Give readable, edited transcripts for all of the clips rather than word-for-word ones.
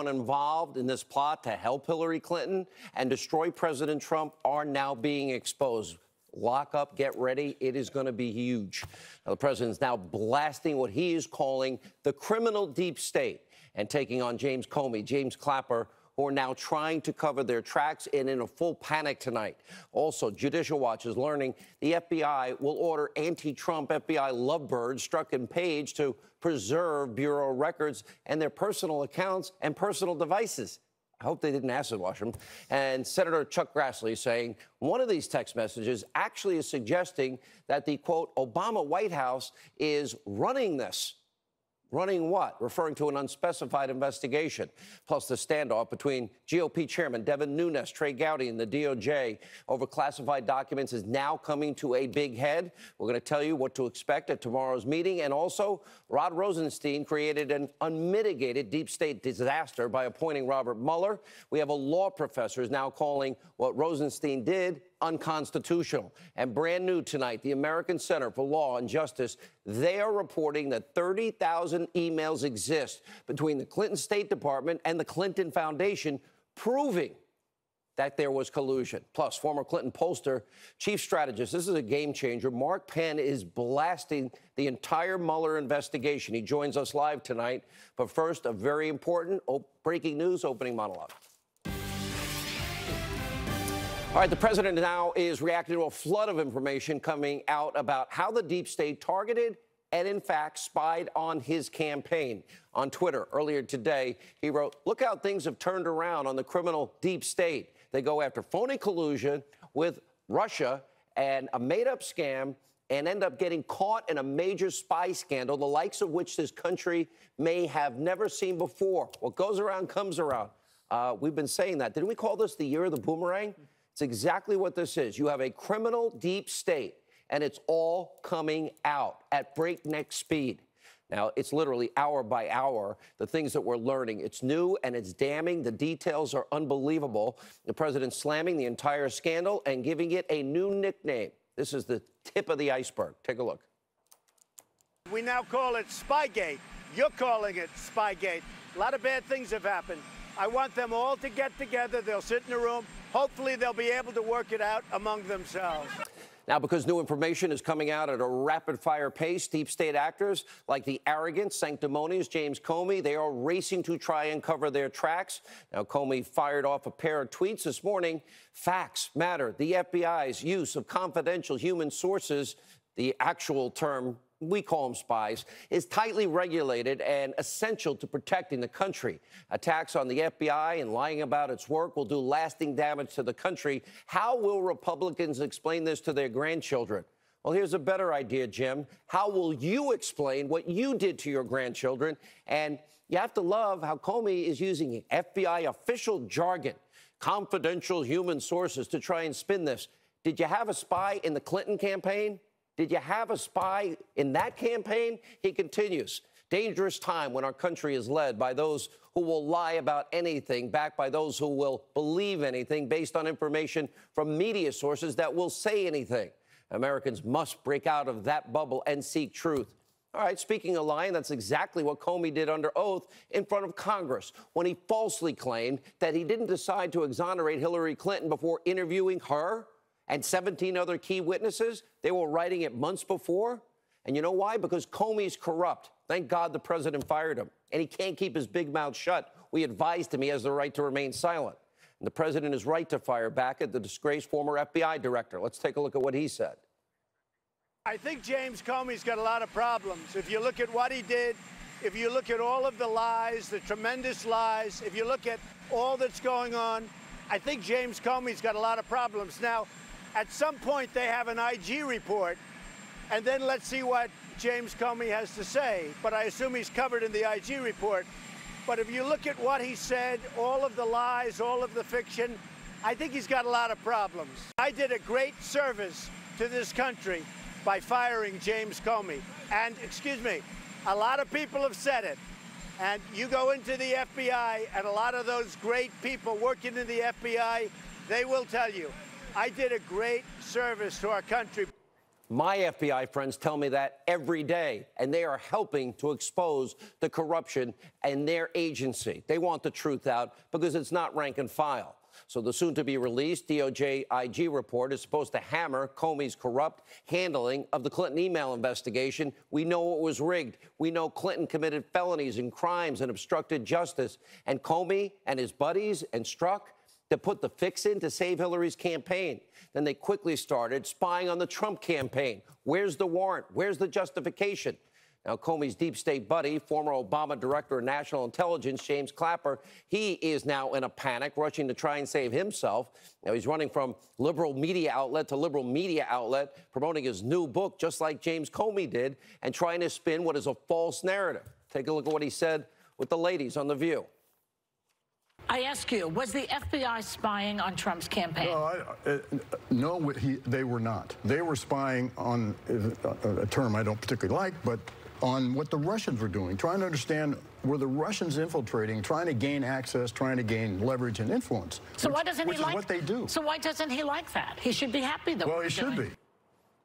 involved in this plot to help Hillary Clinton and destroy President Trump are now being exposed. Lock up, get ready. It is going to be huge. Now, the president is now blasting what he is calling the criminal deep state and taking on James Comey, James Clapper, who are now trying to cover their tracks and in a full panic tonight. Also, Judicial Watch is learning the FBI will order anti-Trump FBI lovebirds Strzok and Page to preserve Bureau records and their personal accounts and personal devices. I hope they didn't acid wash them. And Senator Chuck Grassley saying one of these text messages actually is suggesting that the, quote, Obama White House is running this. Running what? Referring to an unspecified investigation. Plus the standoff between GOP Chairman Devin Nunes, Trey Gowdy, and the DOJ over classified documents is now coming to a big head. We're going to tell you what to expect at tomorrow's meeting. And also, Rod Rosenstein created an unmitigated deep state disaster by appointing Robert Mueller. We have a law professor who's now calling what Rosenstein did unconstitutional. And brand new tonight, the American Center for Law and Justice, they are reporting that 30,000 emails exist between the Clinton State Department and the Clinton Foundation, proving that there was collusion. Plus, former Clinton pollster, chief strategist, this is a game changer, Mark Penn is blasting the entire Mueller investigation. He joins us live tonight. But first, a very important breaking news opening monologue. All right, the president now is reacting to a flood of information coming out about how the deep state targeted and, in fact, spied on his campaign. On Twitter earlier today, he wrote, look how things have turned around on the criminal deep state. They go after phony collusion with Russia and a made-up scam and end up getting caught in a major spy scandal, the likes of which this country may have never seen before. What goes around comes around. We've been saying that. Didn't we call this the year of the boomerang? It's exactly what this is. You have a criminal deep state, and it's all coming out at breakneck speed. Now, it's literally hour by hour, the things that we're learning. It's new and it's damning. The details are unbelievable. The president slamming the entire scandal and giving it a new nickname. This is the tip of the iceberg. Take a look. We now call it Spygate. You're calling it Spygate. A lot of bad things have happened. I want them all to get together. They'll sit in a room. Hopefully, they'll be able to work it out among themselves. Now, because new information is coming out at a rapid-fire pace, deep state actors like the arrogant, sanctimonious James Comey, they are racing to try and cover their tracks. Now, Comey fired off a pair of tweets this morning. Facts matter. The FBI's use of confidential human sources, the actual term, we call them spies, is tightly regulated and essential to protecting the country. Attacks on the FBI and lying about its work will do lasting damage to the country. How will Republicans explain this to their grandchildren? Well, here's a better idea, Jim. How will you explain what you did to your grandchildren? And you have to love how Comey is using FBI official jargon, confidential human sources, to try and spin this. Did you have a spy in the Clinton campaign? Did you have a spy in that campaign? He continues. Dangerous time when our country is led by those who will lie about anything, backed by those who will believe anything based on information from media sources that will say anything. Americans must break out of that bubble and seek truth. All right, speaking of lying, that's exactly what Comey did under oath in front of Congress when he falsely claimed that he didn't decide to exonerate Hillary Clinton before interviewing her and 17 other key witnesses. They were writing it months before. And you know why? Because Comey's corrupt. Thank God the president fired him. And he can't keep his big mouth shut. We advised him he has the right to remain silent. And the president is right to fire back at the disgraced former FBI director. Let's take a look at what he said. I think James Comey's got a lot of problems. If you look at what he did, if you look at all of the lies, the tremendous lies, if you look at all that's going on, I think James Comey's got a lot of problems. Now, at some point, they have an IG report, and then let's see what James Comey has to say. But I assume he's covered in the IG report. But if you look at what he said, all of the lies, all of the fiction, I think he's got a lot of problems. I did a great service to this country by firing James Comey. And, excuse me, a lot of people have said it. And you go into the FBI, and a lot of those great people working in the FBI, they will tell you, I did a great service to our country. My FBI friends tell me that every day, and they are helping to expose the corruption in their agency. They want the truth out because it's not rank and file. So the soon-to-be-released DOJ IG report is supposed to hammer Comey's corrupt handling of the Clinton email investigation. We know it was rigged. We know Clinton committed felonies and crimes and obstructed justice. And Comey and his buddies and Strzok to put the fix in to save Hillary's campaign. Then they quickly started spying on the Trump campaign. Where's the warrant? Where's the justification? Now, Comey's deep state buddy, former Obama Director of National Intelligence, James Clapper, he is now in a panic, rushing to try and save himself. Now, he's running from liberal media outlet to liberal media outlet, promoting his new book, just like James Comey did, and trying to spin what is a false narrative. Take a look at what he said with the ladies on The View. I ask you, was the FBI spying on Trump's campaign? No, they were not. They were spying on a term I don't particularly like, but on what the Russians were doing, trying to understand, were the Russians infiltrating, trying to gain access, trying to gain leverage and influence. So why doesn't he like? Which is what they do. So why doesn't he like that? He should be happy that. Well, he should be.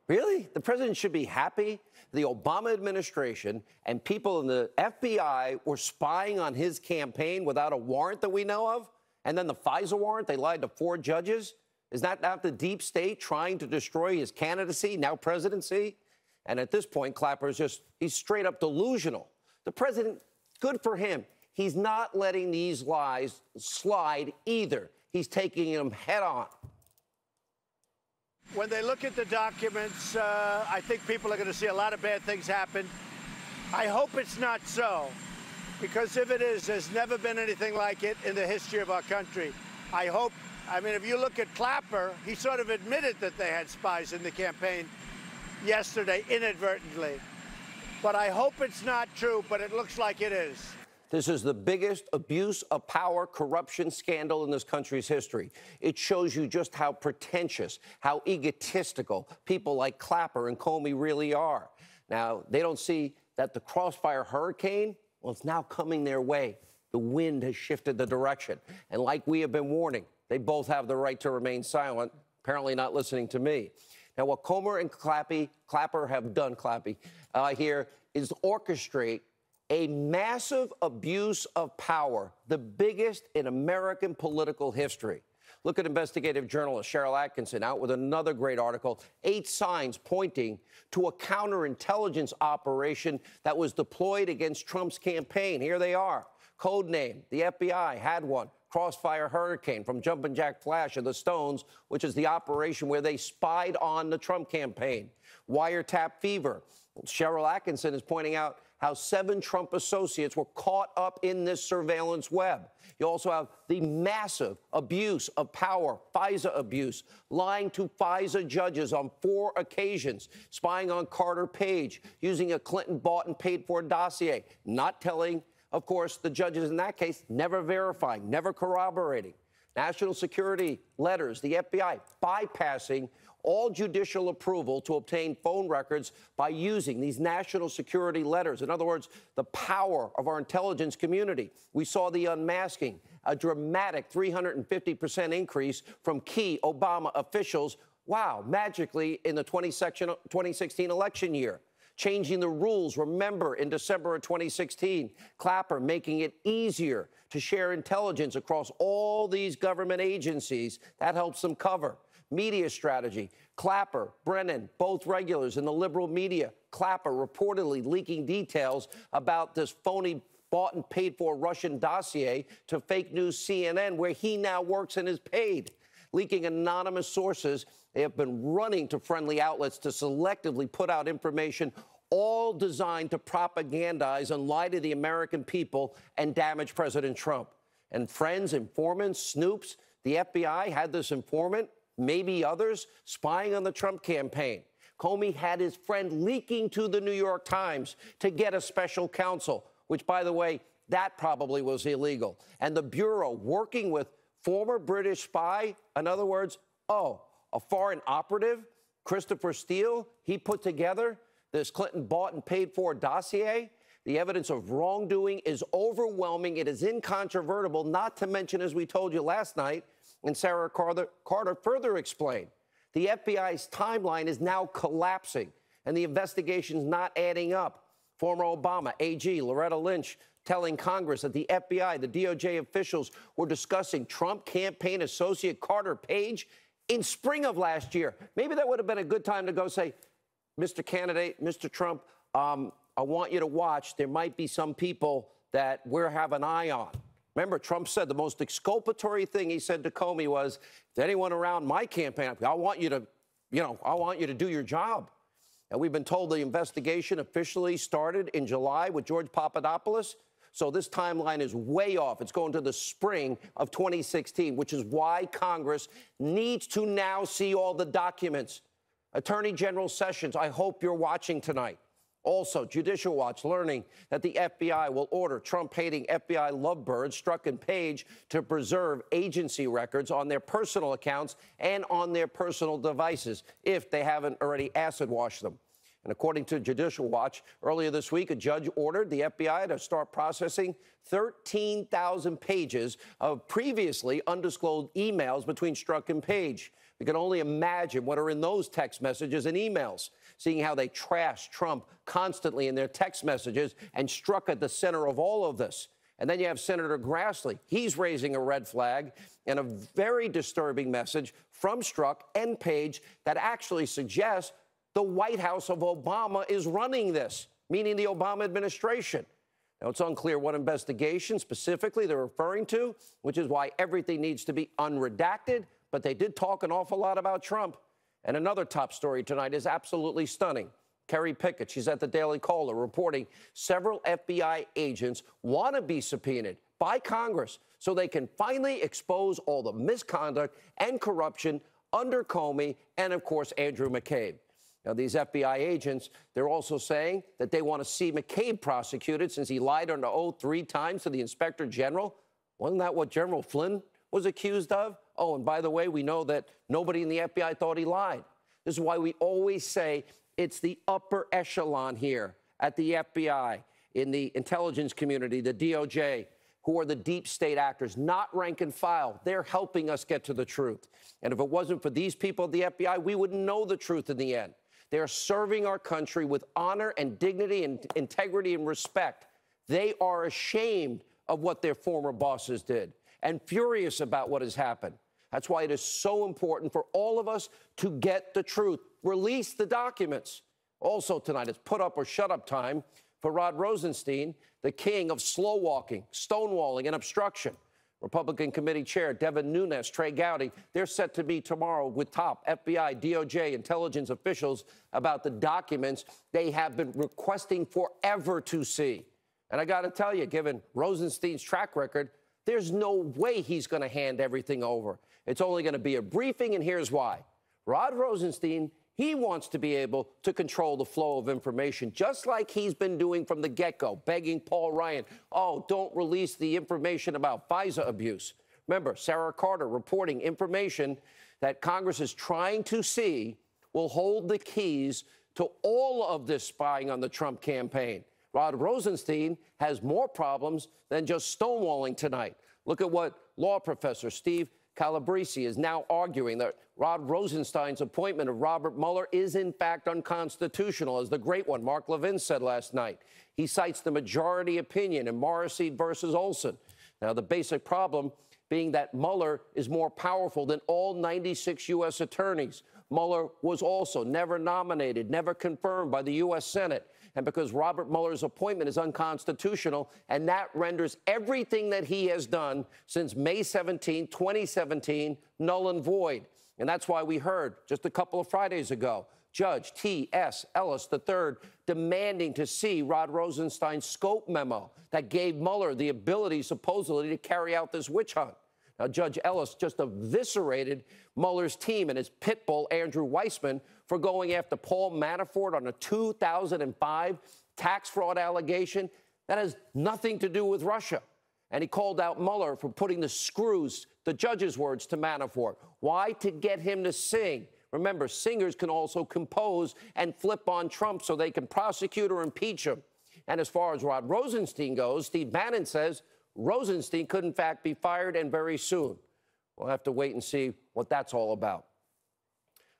Really? The president should be happy? The Obama administration and people in the FBI were spying on his campaign without a warrant that we know of? And then the FISA warrant, they lied to 4 judges? Is that not the deep state trying to destroy his candidacy, now presidency? And at this point, Clapper is he's straight up delusional. The president, good for him. He's not letting these lies slide either. He's taking them head on. When they look at the documents, I think people are going to see a lot of bad things happen. I hope it's not so, because if it is, there's never been anything like it in the history of our country. I mean, if you look at Clapper, he sort of admitted that they had spies in the campaign yesterday, inadvertently. But I hope it's not true, but it looks like it is. This is the biggest abuse of power corruption scandal in this country's history. It shows you just how pretentious, how egotistical people like Clapper and Comey really are. Now, they don't see that the crossfire hurricane, well, it's now coming their way. The wind has shifted the direction. And like we have been warning, they both have the right to remain silent, apparently not listening to me. Now, what Comer and Clapper have done, here is orchestrate a massive abuse of power, the biggest in American political history. Look at investigative journalist Cheryl Atkinson out with another great article, 8 signs pointing to a counterintelligence operation that was deployed against Trump's campaign. Here they are. Code name, the FBI had one. Crossfire Hurricane from Jumpin' Jack Flash of the Stones, which is the operation where they spied on the Trump campaign. Wiretap Fever. Cheryl Atkinson is pointing out how 7 Trump associates were caught up in this surveillance web. You also have the massive abuse of power, FISA abuse, lying to FISA judges on 4 occasions, spying on Carter Page, using a Clinton bought and paid for dossier, not telling, of course, the judges in that case, never verifying, never corroborating. National security letters, the FBI bypassing all judicial approval to obtain phone records by using these national security letters. In other words, the power of our intelligence community. We saw the unmasking, a dramatic 350% increase from key Obama officials, wow, magically in the 2016 election year. Changing the rules, remember, in December of 2016, Clapper making it easier to share intelligence across all these government agencies. That helps them cover. Media strategy, Clapper, Brennan, both regulars in the liberal media. Clapper reportedly leaking details about this phony bought and paid for Russian dossier to fake news CNN, where he now works and is paid. Leaking anonymous sources. They have been running to friendly outlets to selectively put out information, all designed to propagandize and lie to the American people and damage President Trump. And friends, informants, snoops, the FBI had this informant, maybe others, spying on the Trump campaign. Comey had his friend leaking to the New York Times to get a special counsel, which, by the way, that probably was illegal. And the Bureau working with former British spy, in other words, a foreign operative, Christopher Steele, he put together this Clinton bought and paid for dossier. The evidence of wrongdoing is overwhelming. It is incontrovertible, not to mention, as we told you last night, and Sarah Carter further explained, The FBI's timeline is now collapsing, and the investigation's not adding up. Former Obama AG Loretta Lynch telling Congress that the FBI, the DOJ officials were discussing Trump campaign associate Carter Page in spring of last year. Maybe that would have been a good time to go say, Mr. Candidate, Mr. Trump, I want you to watch. There might be some people that we're have an eye on. Remember, Trump said the most exculpatory thing he said to Comey was, if anyone around my campaign, I want you to, I want you to do your job. And we've been told the investigation officially started in July with George Papadopoulos. So this timeline is way off. It's going to the spring of 2016, which is why Congress needs to now see all the documents. Attorney General Sessions, I hope you're watching tonight. Also, Judicial Watch learning that the FBI will order Trump-hating FBI lovebirds Strzok and Page to preserve agency records on their personal accounts and on their personal devices if they haven't already acid-washed them. And according to Judicial Watch, earlier this week, a judge ordered the FBI to start processing 13,000 pages of previously undisclosed emails between Strzok and Page. We can only imagine what are in those text messages and emails, seeing how they trash Trump constantly in their text messages and Strzok at the center of all of this. And then you have Senator Grassley. He's raising a red flag and a very disturbing message from Strzok and Page that actually suggests the White House of Obama is running this, meaning the Obama administration. Now, it's unclear what investigation specifically they're referring to, which is why everything needs to be unredacted. But they did talk an awful lot about Trump. And another top story tonight is absolutely stunning. Kerry Pickett, she's at the Daily Caller, reporting several FBI agents want to be subpoenaed by Congress so they can finally expose all the misconduct and corruption under Comey and, of course, Andrew McCabe. Now, these FBI agents, they're also saying that they want to see McCabe prosecuted since he lied under oath 3 times to the Inspector General. Wasn't that what General Flynn was accused of? Oh, and by the way, we know that nobody in the FBI thought he lied. This is why we always say it's the upper echelon here at the FBI, in the intelligence community, the DOJ, who are the deep state actors, not rank and file. They're helping us get to the truth. And if it wasn't for these people at the FBI, we wouldn't know the truth in the end. They are serving our country with honor and dignity and integrity and respect. They are ashamed of what their former bosses did and furious about what has happened. That's why it is so important for all of us to get the truth. Release the documents. Also tonight, it's put up or shut up time for Rod Rosenstein, the king of slow walking, stonewalling, and obstruction. Republican Committee Chair Devin Nunes, Trey Gowdy, they're set to meet tomorrow with top FBI, DOJ, intelligence officials about the documents they have been requesting forever to see. And I got to tell you, given Rosenstein's track record, there's no way he's going to hand everything over. It's only going to be a briefing, and here's why. Rod Rosenstein, he wants to be able to control the flow of information, just like he's been doing from the get-go, begging Paul Ryan, oh, don't release the information about FISA abuse. Remember, Sarah Carter reporting information that Congress is trying to see will hold the keys to all of this spying on the Trump campaign. Rod Rosenstein has more problems than just stonewalling tonight. Look at what law professor Steve Calabrese is now arguing, that Rod Rosenstein's appointment of Robert Mueller is, in fact, unconstitutional, as the great one, Mark Levin, said last night. He cites the majority opinion in Morrissey versus Olson. Now, the basic problem being that Mueller is more powerful than all 96 U.S. attorneys. Mueller was also never nominated, never confirmed by the U.S. Senate. And because Robert Mueller's appointment is unconstitutional, and that renders everything that he has done since May 17, 2017, null and void. And that's why we heard just a couple of Fridays ago, Judge T.S. Ellis III demanding to see Rod Rosenstein's scope memo that gave Mueller the ability, supposedly, to carry out this witch hunt. Now, Judge Ellis just eviscerated Mueller's team and his pit bull, Andrew Weissman, for going after Paul Manafort on a 2005 tax fraud allegation that has nothing to do with Russia. And he called out Mueller for putting the screws, the judge's words, to Manafort. Why? To get him to sing. Remember, singers can also compose and flip on Trump so they can prosecute or impeach him. And as far as Rod Rosenstein goes, Steve Bannon says Rosenstein could, in fact, be fired, and very soon. We'll have to wait and see what that's all about.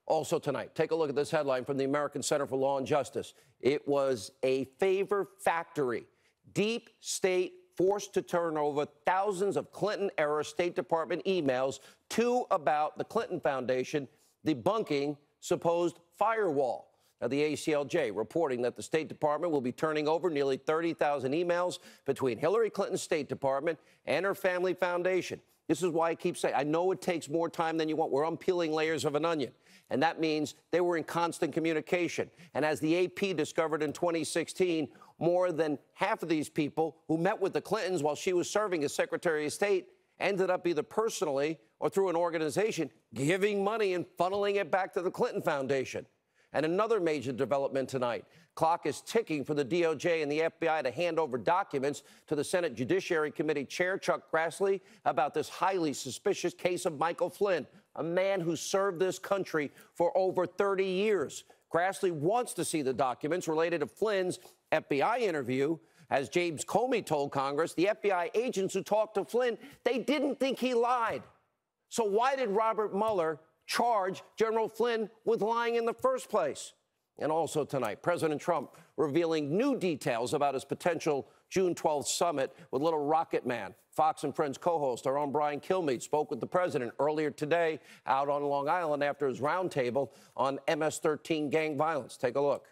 Also tonight, take a look at this headline from the American Center for Law and Justice. It was a favor factory. Deep state forced to turn over thousands of Clinton-era State Department emails to about the Clinton Foundation debunking supposed firewall. Now, the ACLJ reporting that the State Department will be turning over nearly 30,000 emails between Hillary Clinton's State Department and her family foundation. This is why I keep saying, I know it takes more time than you want. We're unpeeling layers of an onion. And that means they were in constant communication. And as the AP discovered in 2016, more than half of these people who met with the Clintons while she was serving as Secretary of State ended up either personally or through an organization giving money and funneling it back to the Clinton Foundation. And another major development tonight. Clock is ticking for the DOJ and the FBI to hand over documents to the Senate Judiciary Committee Chair Chuck Grassley about this highly suspicious case of Michael Flynn, a man who served this country for over 30 years. Grassley wants to see the documents related to Flynn's FBI interview. As James Comey told Congress, the FBI agents who talked to Flynn, they didn't think he lied. So why did Robert Mueller charge General Flynn with lying in the first place? And also tonight, President Trump revealing new details about his potential June 12th summit with Little Rocket Man. Fox and Friends co-host, our own Brian Kilmeade, spoke with the president earlier today out on Long Island after his roundtable on MS-13 gang violence. Take a look.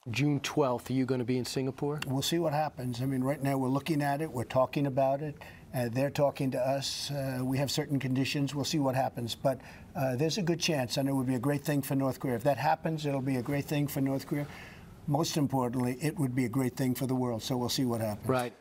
June 12th, are you going to be in Singapore? We'll see what happens. I mean, right now we're looking at it. We're talking about it. They're talking to us. We have certain conditions. We'll see what happens. But there's a good chance, and it would be a great thing for North Korea. If that happens, it'll be a great thing for North Korea. Most importantly, it would be a great thing for the world. So we'll see what happens. Right.